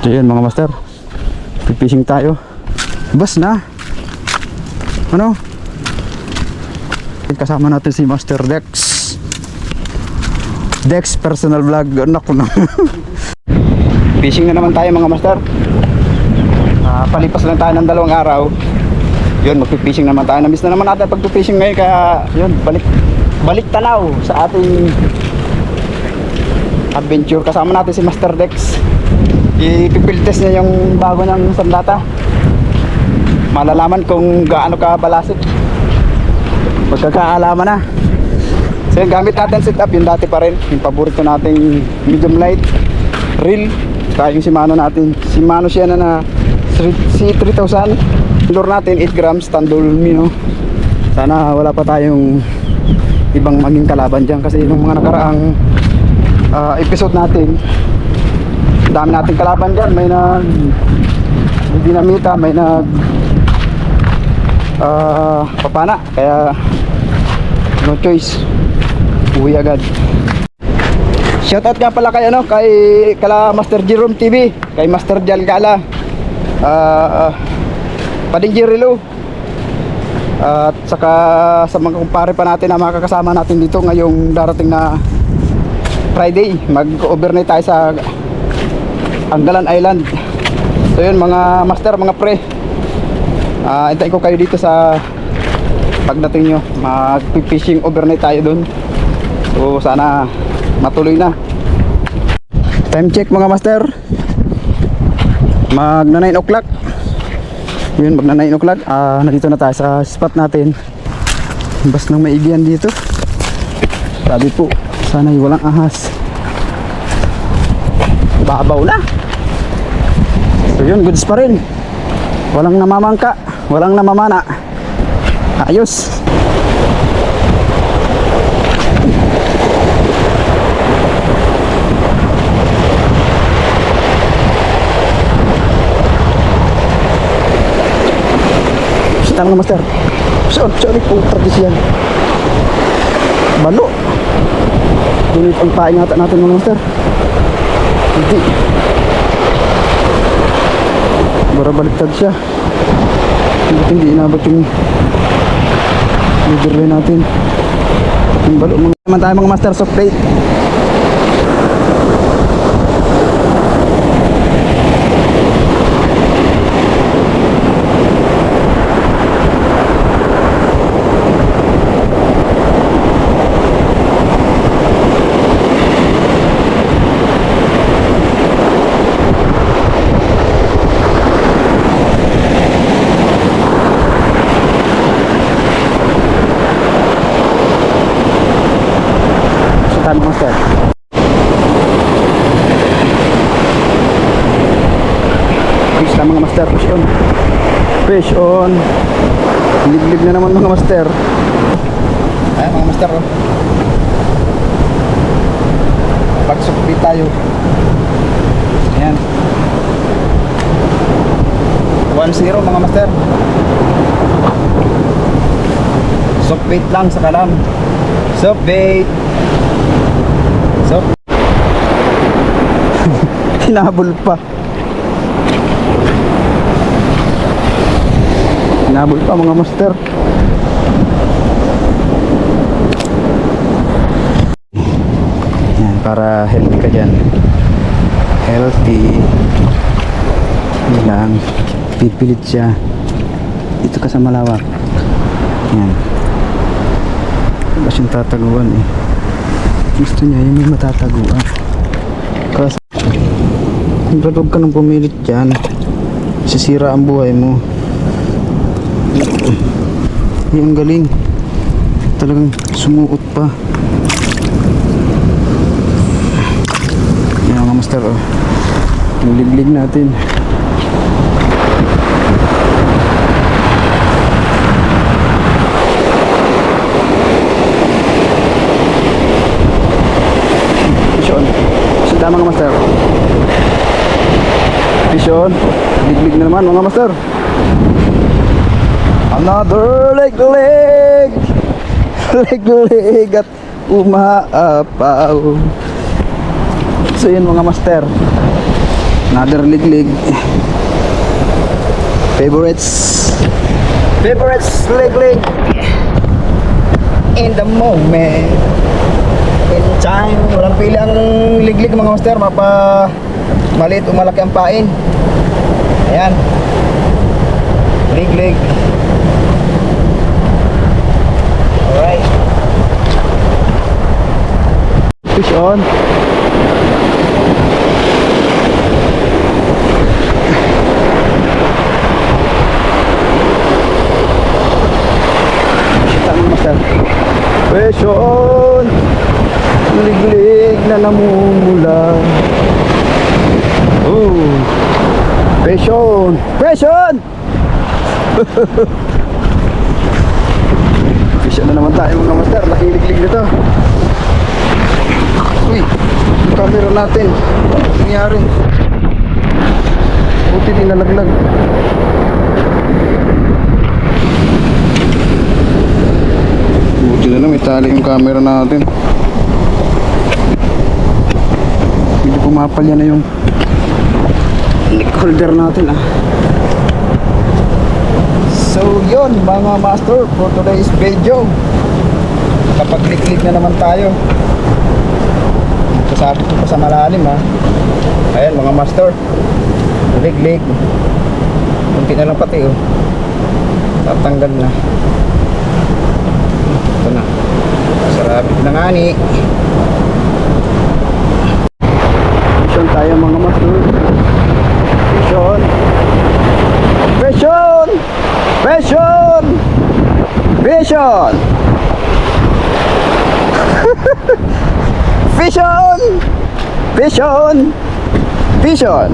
So yun mga master, fishing tayo. Bas na. Ano? Kasama natin si Master Dex. Dex personal vlog. Anak ko na. Fishing na naman tayo mga master. Palipas lang tayo ng 2 araw. Yun, magpipishing naman tayo. Namiss na naman natin pag-fishing ngayon. Kaya yun, balik tanaw sa ating adventure. Kasama natin si Master Dex. Ipipiltest niya yung bago niyang sandata. Malalaman kung gaano ka balasik. Magkakaalaman na. So yun, gamit natin setup yung dati pa rin. Yung paborito nating medium light reel. Kaya yung Shimano natin. Shimano siya na C3000. Lure natin 8 grams Tandol Mino. Sana wala pa tayong ibang maging kalaban dyan. Kasi yung mga nakaraang episode natin, dami nating kalaban dyan. May nag dinamita, may nag papana. Kaya no choice, uwi agad. Shoutout nga pala kay kala Master Jerome TV, kay Master Jal Gala, Pading Jirilo, at saka sa mga kumpare pa natin na makakasama natin dito ngayong darating na Friday. Mag-overnight tayo sa Angalan Island. So yun mga master, mga pre, hintayin ko kayo dito sa pagdating nyo. Mag-fishing overnight tayo dun. So sana matuloy na. Time check mga master, magna 9 o'clock. Yun, magna 9 o'clock. Nandito na tayo sa spot natin. Bas ng maigian dito. Sabi po, sana'y walang ahas. Babaw na. So yun, goods pa rin. Walang namamangka, walang namamana. Ayos. Kita mga master. Sorry po, tradisyon. Balo. Dunit ang paingatan natin mga master. Hindi. Bara baliktad siya. Hindi inabot yung leader natin. Yung balo mga naman tayo mga master, soft bait. Mga master, fish na mga master. Fish on, fish on. Liglig na naman mga master. Ayan mga master, oh. Pagsukli tayo. Ayan 1-0 mga master. Soft bait lang sa kalam. Soft bait. Hinabol pa. Hinabol pa mga master. Yan, para healthy ka dyan. Healthy. Yan lang. Pipilit siya. Dito ka sa malawak. Yan. Kasi yung tataguan eh. Gusto niya yung may matataguan. Kasi huwag ka nang pumilit dyan, sisira ang buhay mo. Yung galing, talagang sumuot pa. Yan mga master, oh. Yung liglig natin. Isda mga master. Vision, liglig na naman mga master. Another leg at umaapaw. So yun mga master, Another liglig. Favorites liglig. In the moment. In time. Walang pili ang liglig mga master. Mapa maliit o malaki ang pain. Ayan. Liglig. Alright. Fish on. Fish on. Liglig na namumula. Oh. Fish on. Fish on. Fish on na naman tayo mga master. Lakiliglig nito. Uy, yung camera natin. Ano nangyari? Buti di nalaglag. Buti na lang, may tali yung camera natin. Hindi pumapal yan na yung neck holder natin So yun mga master, for today's video, kapag-liklik na naman tayo. Sabi ko pa sa malalim Ayan mga master, liglig. Kunti na lang pati tatanggal na. Ito na, sarabit na nga ni. Mission tayo mga master. Mission. Mission. Mission. Mission. Vision! Vision! Vision!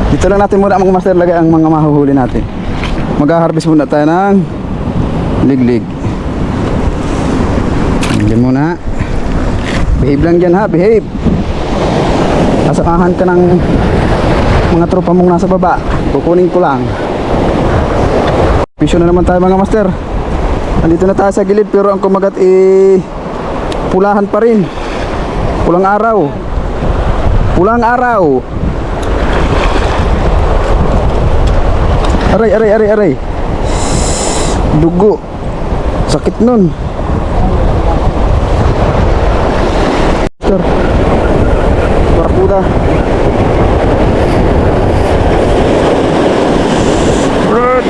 Dito lang natin muna mga master lagay ang mga mahuhuli natin. Mag-harvest muna tayo ng liglig. Diyan muna. Behave lang dyan behave. Nasakahan ka ng mga tropa mong nasa baba. Kukunin ko lang. Vision na naman tayo mga master. Nandito na tayo sa gilid pero ang kumagat pulahan pa rin. Pulang araw. Pulang araw. Aray. Dugo. Sakit nun. Sir. Barakuda. Brad.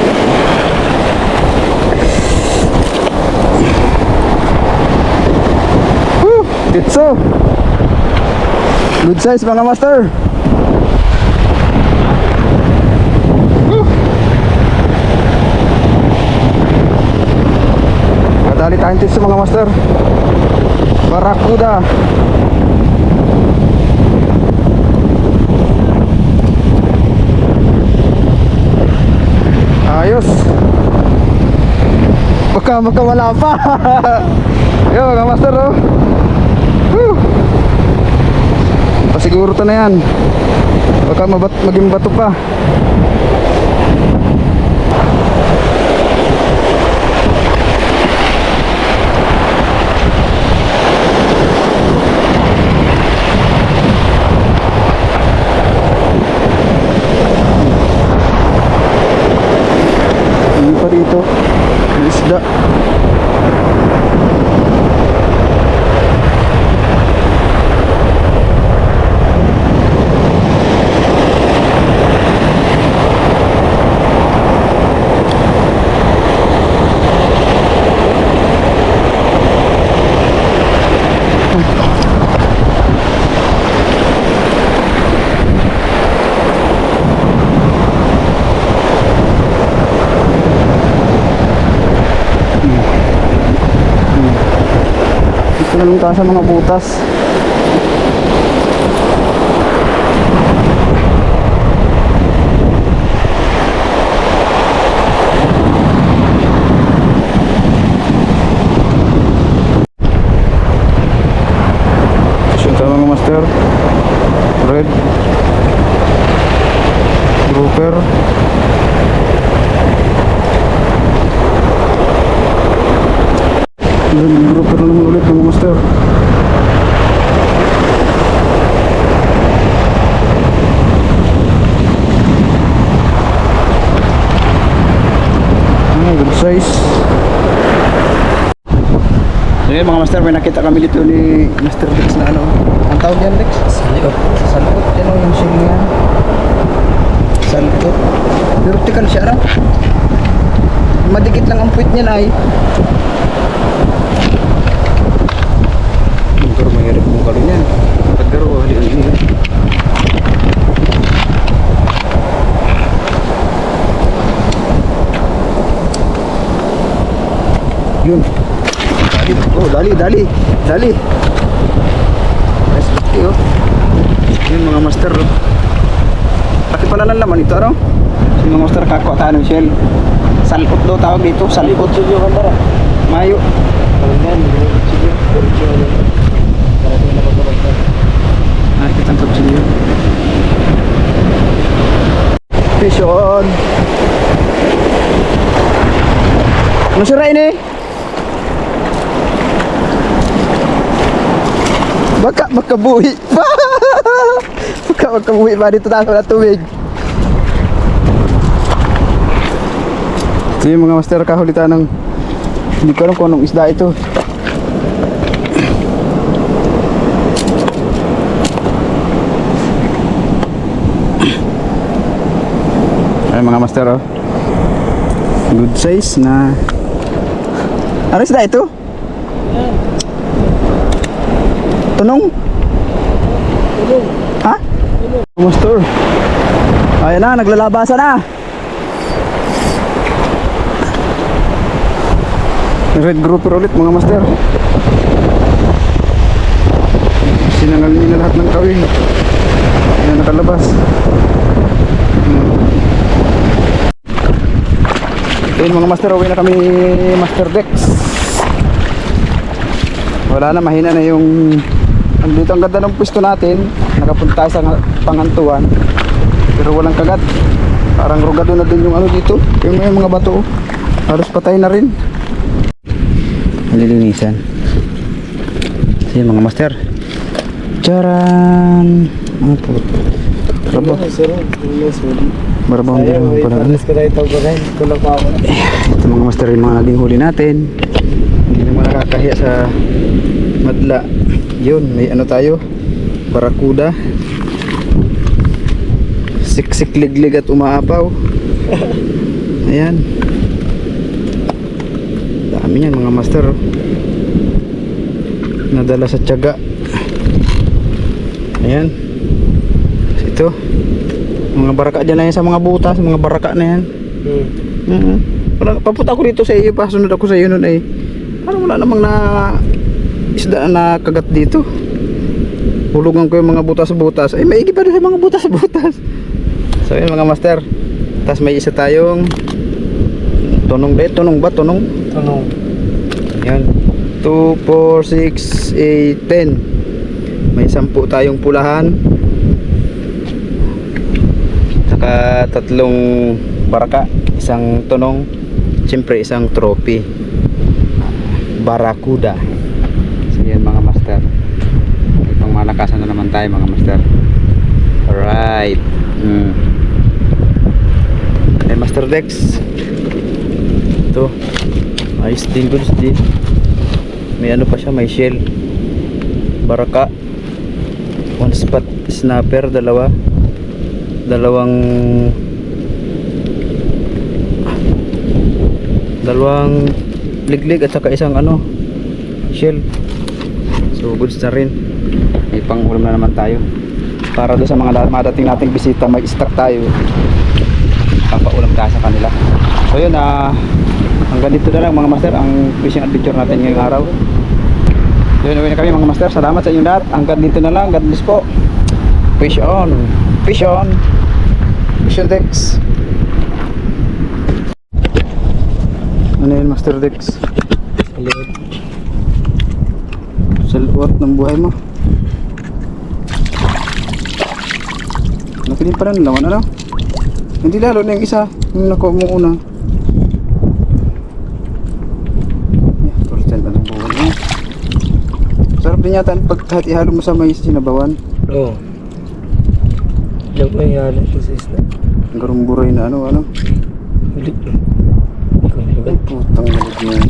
Ditso. Good size mga master. Kadali tayong titso mga master. Barakuda. Ayos. Baka wala pa. Yo mga master Pasiguro to na yan. Baka maging bato pa. Hindi pa dito. May isda. Lalong tayo sa mga butas. Ito mga master. Red grouper. Grouper naman ulit mga master. Ayun mga master, may nakita kami dito ni Master Dex na ano. Ang tawag yan, Dex? Saliot. Salukot. Yan o yung shell yan. Salukot. Vertical siya na. Madikit lang ang puwit niya na ay. Pero mahirap mong kalon yan. Pagkaro, halin-halin. Yun. Dali. Oh, dali. Nice laki, oh. Yun mga master. Laki pala ng laman ito, ano? Yung mga master, kakuha tayo ng shell. Salpot daw tawag dito. Salpot. Mayo. Kita ang kutsilyo. Fish on. Ano sira ini? Baka buhi pa. Baka buhi pa dito tayo sa tubig. Ito yung mga master, kahulitan ng hindi ko alam kung anong isda ito. Ay mga master, oh. Good size na. Ano isda ito? Tunong? Ha? Master. Ayan na, naglalabasan na. Red grouper ulit mga master. Sinangal nila lahat ng kawin. Ayan, nakalabas. Ayun mga master, uwi na kami Master Dex. Wala na, mahina na yung andito ang ganda ng pwesto natin. Nakapunta tayo sa Pangantuan, pero walang kagat. Parang rugado na din yung ano dito. Yung may mga bato, halos patay na rin. Nililinisan. So yung mga master, charan. Ano po? Trabaho. Barabaw din pala. Ito mga master, yung mga naging huli natin. Hindi naman nakakahiya sa madla. Yun, may ano tayo, barakuda. Siksik, liglig at umaapaw. Ayan. Dami yan mga master, oh. Nadala sa tiyaga. Ayan. Ito mga baraka dyan na yan sa mga butas. Mga baraka na yan. Papunta ako dito sa iyo, pasunod ako sa iyo nun eh. Parang wala namang na isda na kagat dito. Hulugan ko yung mga butas-butas. Ay, maigi pa rin sa mga butas-butas. So yun mga master. Tapos may isa tayong tunong ba? Tunong ba? Tunong? Tunong. Yan. 2, 4, 6, 8, 10. May 10 tayong pulahan. Saka 3 baraka. Isang tunong. Siyempre isang trophy. Barakuda. So yan mga master. Itong malakasan na naman tayo mga master. Alright. Ay Master Dex. Ito. Ayos din, goods din. May ano pa siya, may shell. Baraka. 1 spot snapper, dalawang liglig at saka isang ano, shell. So goods na rin. May pang ulam na naman tayo. Para doon sa mga madating nating bisita, may stock tayo. Papaulam tayo sa kanila. So yun, hanggang dito na lang mga master ang fishing adventure natin ngayong araw. Yun, uwi na kami mga master. Salamat sa inyong lahat. Hanggang dito na lang. God bless po. Fish on. Fish on. Fish on Dex. Ano yun Master Dex? Salwat ng buhay mo. Nakinig pa rin naman, ano? Hindi lalo na yung isa. Yung nakuha mo una. Torsten pa ng buhay mo. Sarap din yata pag kahit ihalo mo sa may sinabawan. Oo. Diyan ko ihalo ito sa isla. Ang garumburay na ano. Ulit. Ay putang galit niya.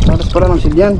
Salas pala ng silyan.